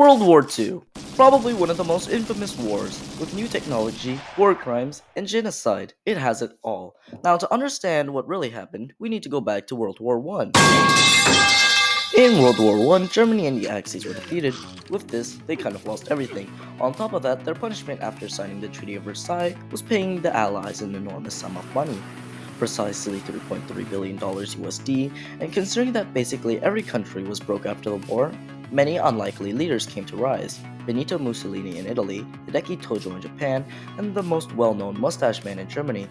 World War II, probably one of the most infamous wars, with new technology, war crimes, and genocide. It has it all. Now, to understand what really happened, we need to go back to World War I. In World War I, Germany and the Axis were defeated. With this, they kind of lost everything. On top of that, their punishment after signing the Treaty of Versailles was paying the Allies an enormous sum of money, precisely $3.3 billion USD, and considering that basically every country was broke after the war, many unlikely leaders came to rise. Benito Mussolini in Italy, Hideki Tojo in Japan, and the most well-known mustache man in Germany.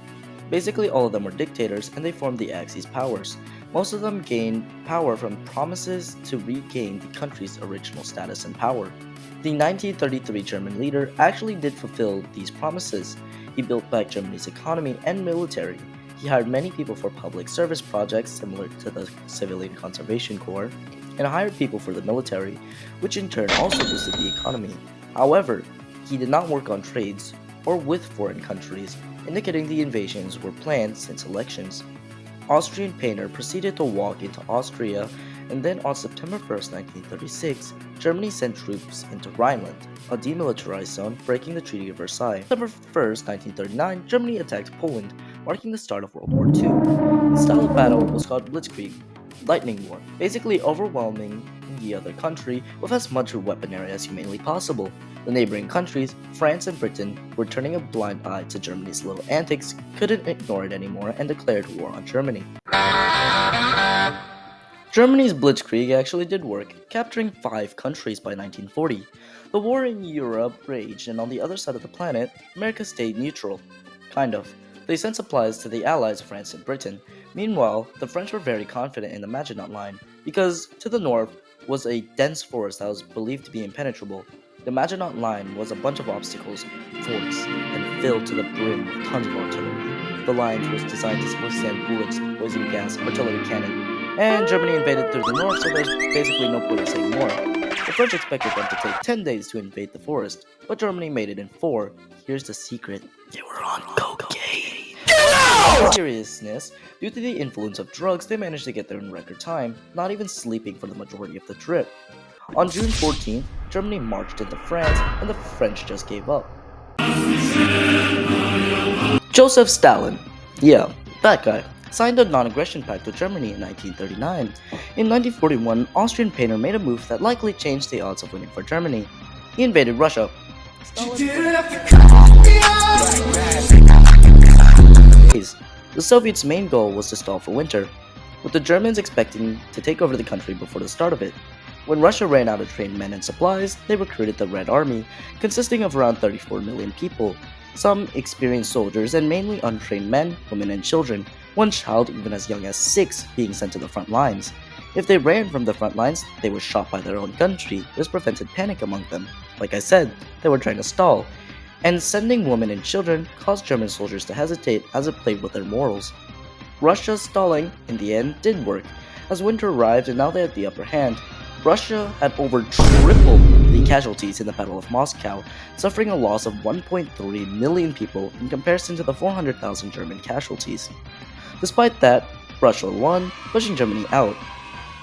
Basically all of them were dictators and they formed the Axis powers. Most of them gained power from promises to regain the country's original status and power. The 1933 German leader actually did fulfill these promises. He built back Germany's economy and military. He hired many people for public service projects similar to the Civilian Conservation Corps, and hired people for the military, which in turn also boosted the economy. However, he did not work on trades or with foreign countries, indicating the invasions were planned since elections. Austrian painter proceeded to walk into Austria, and then on September 1st, 1936, Germany sent troops into Rhineland, a demilitarized zone, breaking the Treaty of Versailles. September 1st, 1939, Germany attacked Poland, marking the start of World War II. The style of battle was called Blitzkrieg, lightning war, basically overwhelming the other country with as much weaponry as humanly possible. The neighboring countries, France and Britain, were turning a blind eye to Germany's little antics, couldn't ignore it anymore, and declared war on Germany. Germany's Blitzkrieg actually did work, capturing 5 countries by 1940. The war in Europe raged, and on the other side of the planet, America stayed neutral. Kind of. They sent supplies to the allies France and Britain. Meanwhile, the French were very confident in the Maginot Line, because to the north was a dense forest that was believed to be impenetrable. The Maginot Line was a bunch of obstacles, forts, and filled to the brim with tons of artillery. The lines was designed to withstand bullets, poison gas, artillery cannon, and Germany invaded through the north, so there's basically no point in saying more. The French expected them to take 10 days to invade the forest, but Germany made it in 4. Here's the secret: they were on cocaine. In seriousness, due to the influence of drugs, they managed to get there in record time, not even sleeping for the majority of the trip. On June 14th, Germany marched into France, and the French just gave up. Joseph Stalin, yeah, that guy, signed a non-aggression pact with Germany in 1939. In 1941, Austrian painter made a move that likely changed the odds of winning for Germany. He invaded Russia. The Soviets' main goal was to stall for winter, with the Germans expecting to take over the country before the start of it. When Russia ran out of trained men and supplies, they recruited the Red Army, consisting of around 34 million people, some experienced soldiers and mainly untrained men, women, and children, one child even as young as 6 being sent to the front lines. If they ran from the front lines, they were shot by their own country. This prevented panic among them. Like I said, they were trying to stall, and sending women and children caused German soldiers to hesitate as it played with their morals. Russia's stalling, in the end, did work, as winter arrived and now they had the upper hand. Russia had over tripled the casualties in the Battle of Moscow, suffering a loss of 1.3 million people in comparison to the 400,000 German casualties. Despite that, Russia won, pushing Germany out.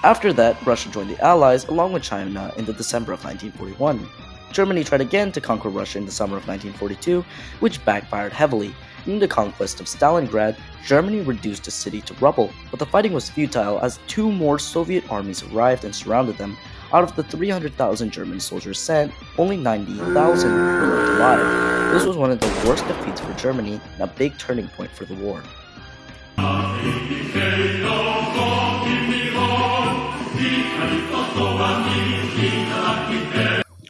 After that, Russia joined the Allies along with China in the December of 1941. Germany tried again to conquer Russia in the summer of 1942, which backfired heavily. In the conquest of Stalingrad, Germany reduced the city to rubble, but the fighting was futile as 2 more Soviet armies arrived and surrounded them. Out of the 300,000 German soldiers sent, only 90,000 were left alive. This was one of the worst defeats for Germany and a big turning point for the war.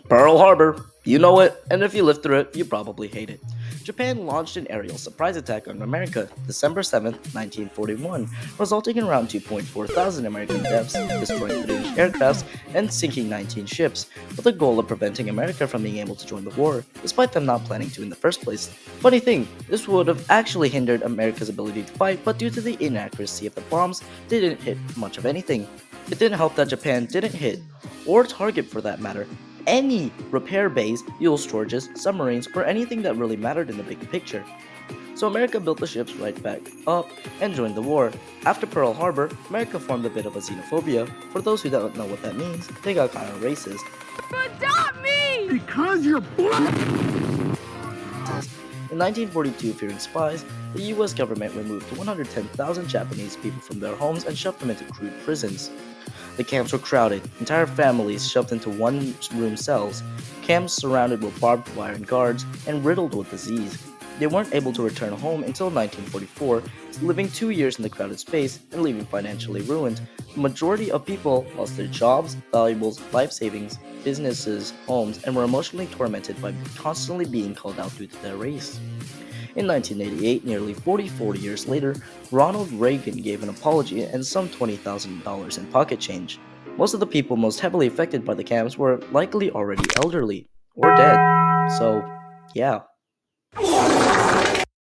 Pearl Harbor. You know it, and if you lived through it, you probably hate it. Japan launched an aerial surprise attack on America December 7, 1941, resulting in around 2.4 thousand American deaths, destroying 3 aircrafts, and sinking 19 ships, with the goal of preventing America from being able to join the war, despite them not planning to in the first place. Funny thing, this would have actually hindered America's ability to fight, but due to the inaccuracy of the bombs, they didn't hit much of anything. It didn't help that Japan didn't hit, or target for that matter, any repair bays, fuel storages, submarines, or anything that really mattered in the big picture. So America built the ships right back up and joined the war. After Pearl Harbor, America formed a bit of a xenophobia. For those who don't know what that means, they got kind of racist. Adopt me! Because you're black! In 1942, fearing spies, the US government removed 110,000 Japanese people from their homes and shoved them into crude prisons. The camps were crowded, entire families shoved into one room cells, camps surrounded with barbed wire and guards, and riddled with disease. They weren't able to return home until 1944, living 2 years in the crowded space and leaving financially ruined. The majority of people lost their jobs, valuables, life savings, businesses, homes, and were emotionally tormented by constantly being called out due to their race. In 1988, nearly 44 years later, Ronald Reagan gave an apology and some $20,000 in pocket change. Most of the people most heavily affected by the camps were likely already elderly or dead. So, yeah.